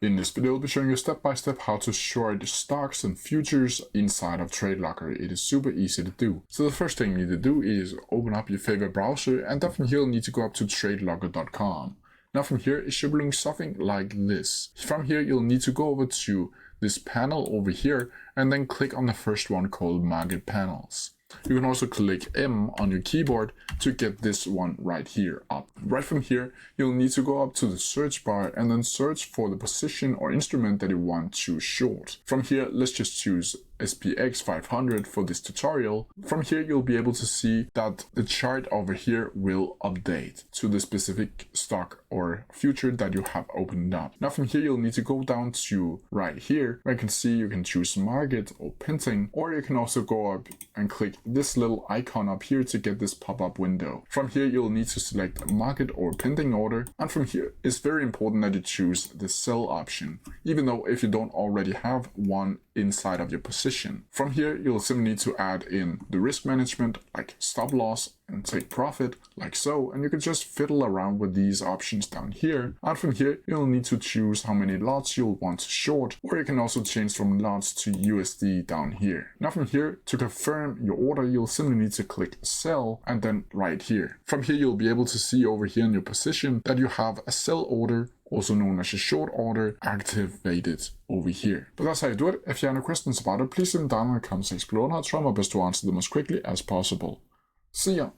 In this video, I'll be showing you step by step how to short stocks and futures inside of TradeLocker. It is super easy to do. So the first thing you need to do is open up your favorite browser, and then from here you'll need to go up to TradeLocker.com. Now from here it should be looking something like this. From here you'll need to go over to this panel over here and then click on the first one called Market Panels. You can also click M on your keyboard to get this one right here up. Right from here, you'll need to go up to the search bar and then search for the position or instrument that you want to short. From here, let's just choose SPX 500 for this tutorial. From here, you'll be able to see that the chart over here will update to the specific stock or future that you have opened up. Now from here, you'll need to go down to right here, where you can see you can choose market or printing, or you can also go up and click this little icon up here to get this pop-up window. From here, you'll need to select market or pending order. And from here, it's very important that you choose the sell option, even though if you don't already have one inside of your position. From here, you'll simply need to add in the risk management like stop loss and take profit like so, and you can just fiddle around with these options down here. And from here, you'll need to choose how many lots you'll want to short, or you can also change from lots to USD down here. Now from here, to confirm your order, you'll simply need to click sell and then right here. From here, you'll be able to see over here in your position that you have a sell order, also known as a short order, activated over here. But that's how you do it. If you have any questions about it, please leave them down in the comment section below, and I'll try my best to answer them as quickly as possible. See ya!